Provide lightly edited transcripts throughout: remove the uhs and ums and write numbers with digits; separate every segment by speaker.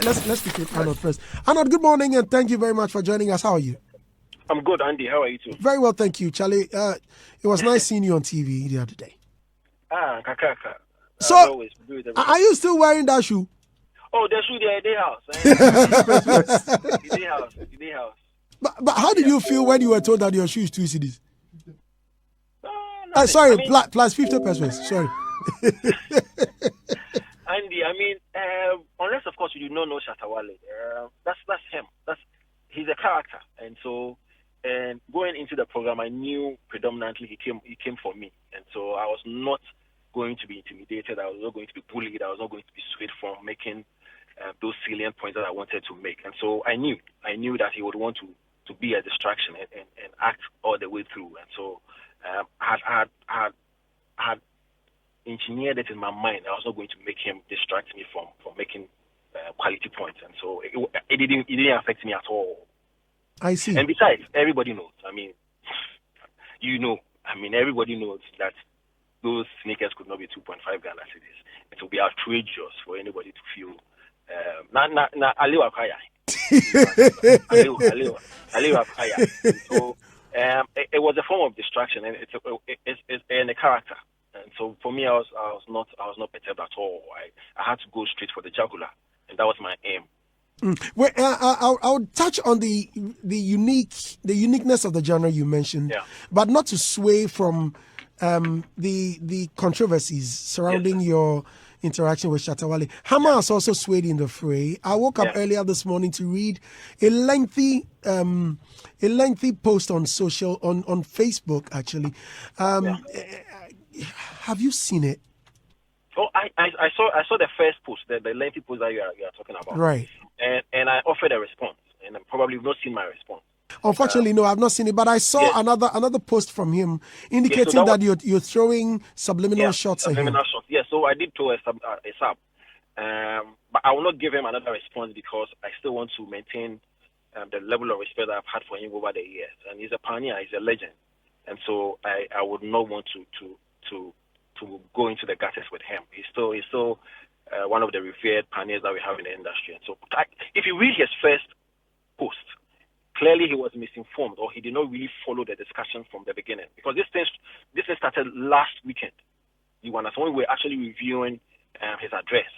Speaker 1: Let's speak with Arnold first. Arnold, good morning and thank you very much for joining us. How are you?
Speaker 2: I'm good, Andy. How are you too?
Speaker 1: Very well, thank you, Charlie. It was nice seeing you on TV the other day.
Speaker 2: Kakaka.
Speaker 1: So, are you still wearing that shoe?
Speaker 2: Oh, the shoe there, the house. The house.
Speaker 1: But how did you feel when you were told that your shoe is 2 cedis? Sorry, plus 50 pesos. Sorry.
Speaker 2: Andy, unless of course you do not know Shatta Wale, that's him. He's a character, and so going into the program, I knew predominantly he came for me, and so I was not going to be intimidated. I was not going to be bullied. I was not going to be swayed from making those salient points that I wanted to make, and so I knew that he would want to be a distraction and act all the way through, and so I had engineered it in my mind. I was not going to make him distract me from making quality points, and so it didn't affect me at all.
Speaker 1: I see.
Speaker 2: And besides, everybody knows. Everybody knows that those sneakers could not be 2.5 Ghana cedis. It will be outrageous for anybody to feel. So it was a form of distraction, and it's a character. And so for me, I was not perturbed at all. I had to go straight for the jugular, and that was my aim.
Speaker 1: Well, I'll touch on the uniqueness of the genre you mentioned, but not to sway from the controversies surrounding your interaction with Shatta Wale. Hammer has also swayed in the fray. I woke up earlier this morning to read a lengthy post on Facebook actually. Have you seen it?
Speaker 2: Oh, I saw the first post, the lengthy post that you are talking about.
Speaker 1: Right.
Speaker 2: And I offered a response, and I'm probably not seen my response.
Speaker 1: Unfortunately, no, I've not seen it, but I saw another post from him indicating that you're throwing subliminal shots at him.
Speaker 2: Subliminal shots. Yes, so I did throw a sub, but I will not give him another response because I still want to maintain the level of respect that I've had for him over the years. And he's a pioneer, he's a legend, and so I would not want to go into the gutters with him. He's still one of the revered pioneers that we have in the industry. And so if you read his first post, clearly he was misinformed, or he did not really follow the discussion from the beginning, because this thing started last weekend. You understand, when we were actually reviewing his address.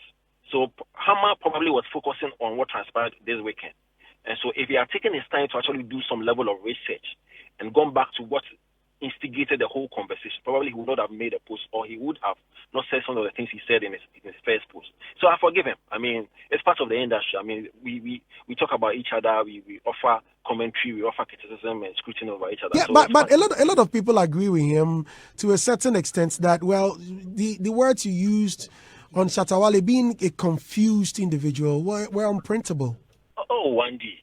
Speaker 2: So Hammer probably was focusing on what transpired this weekend. And so if he had taken his time to actually do some level of research and gone back to what instigated the whole conversation, probably he would not have made a post, or he would have not said some of the things he said in his first post. So I forgive him. It's part of the industry. We talk about each other, we offer commentary, we offer criticism and scrutiny over each other.
Speaker 1: Yeah, so but a lot of people agree with him to a certain extent that, well, the words you used on Shatta Wale, being a confused individual, were unprintable.
Speaker 2: Oh, Wendy,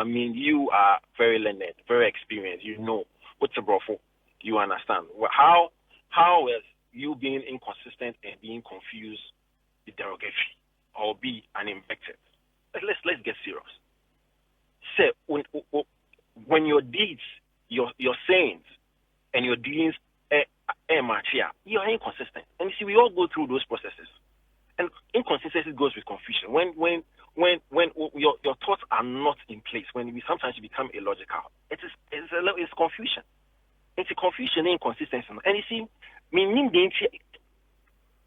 Speaker 2: you are very learned, very experienced. You know what's a brothel. You understand how is you being inconsistent and being confused be derogatory or be an invective? Let's get serious. Say when your deeds, your sayings, and your dealings you are inconsistent. And you see, we all go through those processes. And inconsistency goes with confusion. When your thoughts are not in place, when sometimes you become illogical, it's confusion. It's a confusion and inconsistency. And you see,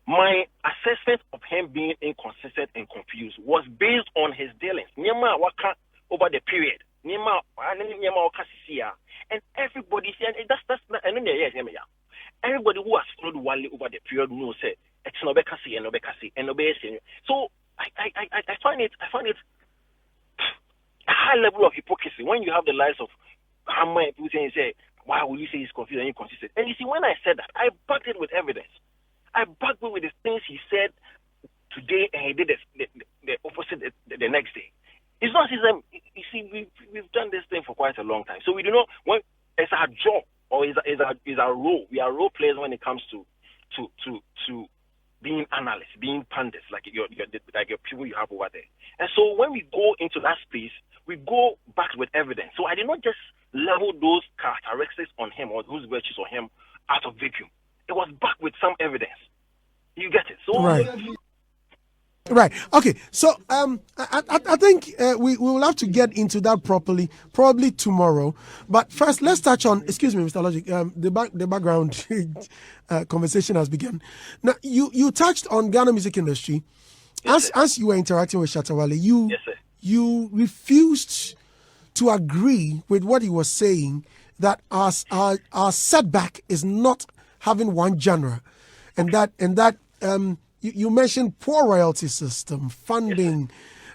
Speaker 2: my assessment of him being inconsistent and confused was based on his dealings. Over the period. And everybody, everybody who has followed Wale over the period knows that it's no bekasi and no bekasi. So I find it a high level of hypocrisy when you have the lives of Hammer people say, why will you say he's confused and inconsistent? And you see, when I said that, I backed it with evidence. I backed it with the things he said today, and he did the opposite the next day. It's not system. You see, we've done this thing for quite a long time, so we do not. When it's our job or is our role. We are role players when it comes to being analysts, being pundits, like your people you have over there. And so when we go into that space, we go back with evidence. So I did not just level those characteristics on him or those virtues on him out of vacuum. It was backed with some evidence. You get it? So
Speaker 1: right. Right. Okay. So I think we will have to get into that properly, probably tomorrow. But first, let's touch on. Excuse me, Mr. Logic. The background conversation has begun. Now, you touched on Ghana music industry.
Speaker 2: Yes,
Speaker 1: As you were interacting with Shatta Wale,
Speaker 2: yes, sir.
Speaker 1: you refused to agree with what he was saying, that our setback is not having one genre, and that you mentioned poor royalty system, funding,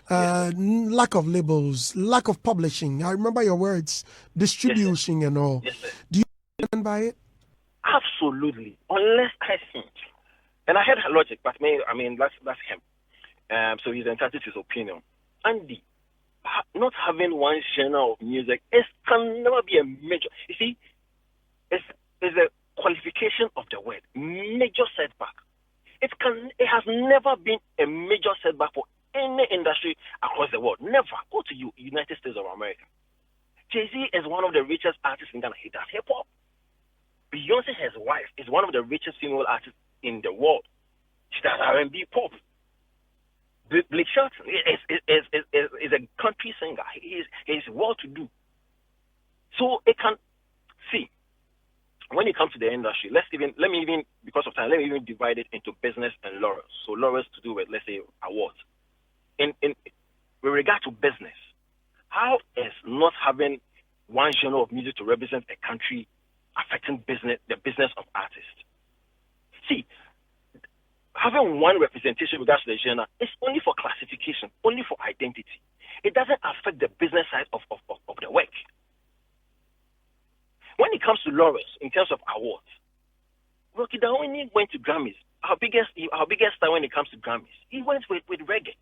Speaker 1: lack of labels, lack of publishing. I remember your words, distribution and all.
Speaker 2: Yes, sir.
Speaker 1: Do you stand by it?
Speaker 2: Absolutely. Unless I think, and I had logic, but that's him. So he's entitled to his opinion. Andy, not having one genre of music can never be a major. You see, it's a qualification of the word major setback. It has never been a major setback for any industry across the world. Never. Go to United States of America. Jay-Z is one of the richest artists in Ghana. He does hip hop. Beyonce, his wife, is one of the richest female artists in the world. She does R&B pop. Blake Shelton is a country singer. He's well-to-do. So it can see when it comes to the industry. Let me even because of time, let me even divide it into business and laurels. So laurels to do with, let's say, awards. In with regard to business, how is not having one genre of music to represent a country affecting the business of artists? See, having one representation with regards to the genre is only for classification, only for identity. It doesn't affect the business side of the work. When it comes to laurels, in terms of awards, Rocky Dawani went to Grammys. Our biggest star when it comes to Grammys, he went with reggae.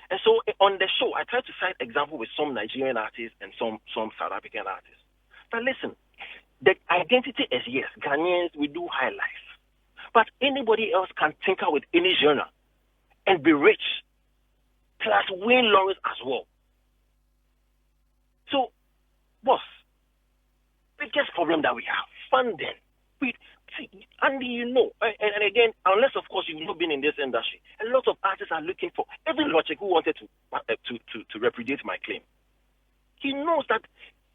Speaker 2: And so on the show, I tried to cite example with some Nigerian artists and some South African artists. But listen, the identity is yes, Ghanaians, we do high life. But anybody else can tinker with any genre and be rich, plus win laurels as well. So, boss, biggest problem that we have, funding. Andy, you know, and again, unless of course you've not been in this industry, a lot of artists are looking for, even Logic who wanted to repudiate my claim. He knows that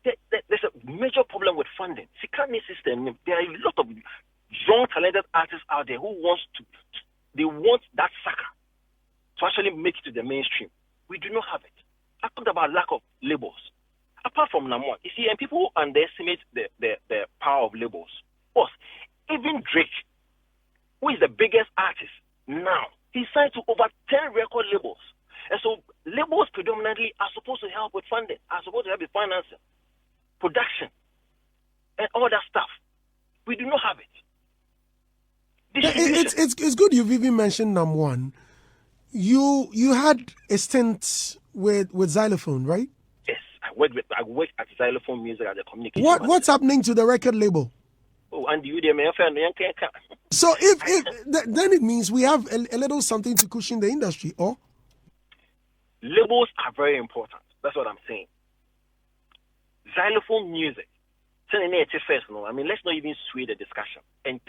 Speaker 2: there's a major problem with funding. Sikani system, there are a lot of young talented artists out there who want that sucker to actually make it to the mainstream. We do not have it. I talked about lack of labels. Apart from number one, you see, and people underestimate the power of labels. Boss, even Drake, who is the biggest artist now, he signed to over 10 record labels. And so labels predominantly are supposed to help with funding, are supposed to help with financing, production, and all that stuff. We do not have it.
Speaker 1: It's good you've even mentioned number one. You had a stint with Xylophone, right?
Speaker 2: Yes, I worked at Xylophone Music as a communication.
Speaker 1: What's happening to the record label?
Speaker 2: Oh, and you there, man.
Speaker 1: So then it means we have a little something to cushion the industry, or?
Speaker 2: Labels are very important. That's what I'm saying. Xylophone Music. I mean, let's not even sway the discussion. And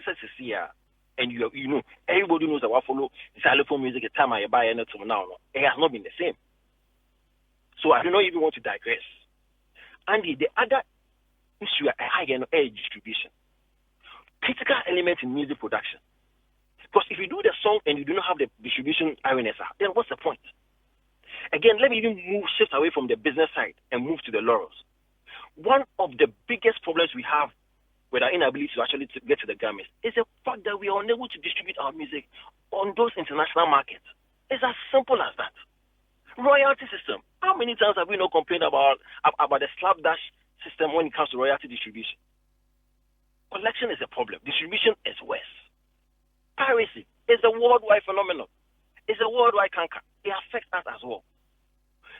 Speaker 2: and you know, everybody knows that I follow Xylophone Music at the time I buy it to now. It has not been the same. So I do not even want to digress. And the other issue I have is distribution. Critical element in music production. Because if you do the song and you do not have the distribution RNSR, then what's the point? Again, let me even shift away from the business side and move to the laurels. One of the biggest problems we have with our inability to actually get to the Grammys is the fact that we are unable to distribute our music on those international markets. It's as simple as that. Royalty system. How many times have we not complained about the slapdash system when it comes to royalty distribution? Collection is a problem. Distribution is worse. Piracy is a worldwide phenomenon. It's a worldwide canker. It affects us as well.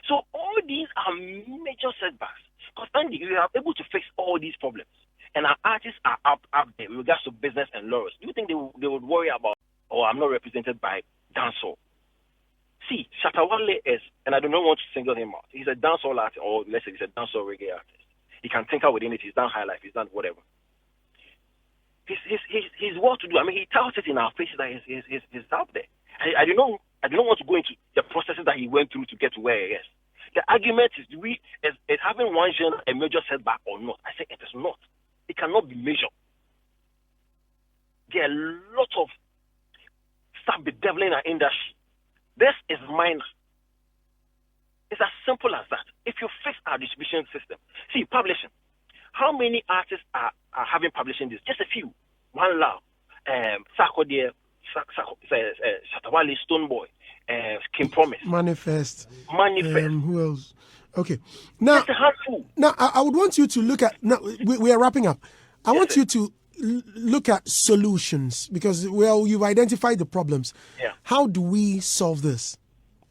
Speaker 2: So all these are major setbacks. Because Andy, we are able to fix all these problems. And our artists are up there with regards to business and laurels. Do you think they would worry about, I'm not represented by dancehall? See, Shatta Wale is, and I do not want to single him out, he's a dancehall artist, or let's say he's a dancehall reggae artist. He can tinker with it. He's done high life. He's done whatever. He's well to do. I mean, he tells it in our faces that he's out there. I do not I do not want to go into the processes that he went through to get to where he is. The argument is, is having one genre a major setback or not? I say it is not. It cannot be measured. There are a lot of stuff bedeviling our industry. This is minor. It's as simple as that. If you fix our distribution system, see, publishing. How many artists are having publishing this? Just a few. One Love, Sarkodie, Shatta Wale, Stoneboy, King Promise,
Speaker 1: Manifest.
Speaker 2: Manifest.
Speaker 1: Who else? Okay. Now,
Speaker 2: just a handful.
Speaker 1: Now, I would want you to look at. Now, we are wrapping up. I want you to look at solutions because, well, you've identified the problems.
Speaker 2: Yeah.
Speaker 1: How do we solve this?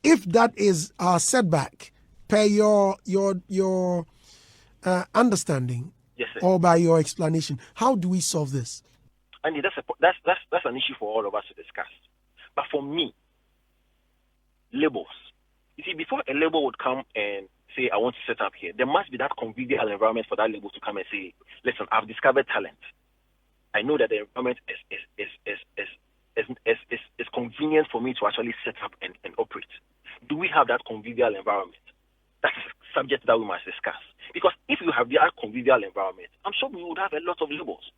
Speaker 1: If that is our setback, per your understanding,
Speaker 2: yes, sir,
Speaker 1: or by your explanation, how do we solve this?
Speaker 2: And that's an issue for all of us to discuss. But for me, labels. You see, before a label would come and say, I want to set up here, there must be that convivial environment for that label to come and say, listen, I've discovered talent. I know that the environment is convenient for me to actually set up and operate. Do we have that convivial environment? That's a subject that we must discuss. Because if you have that convivial environment, I'm sure we would have a lot of labels.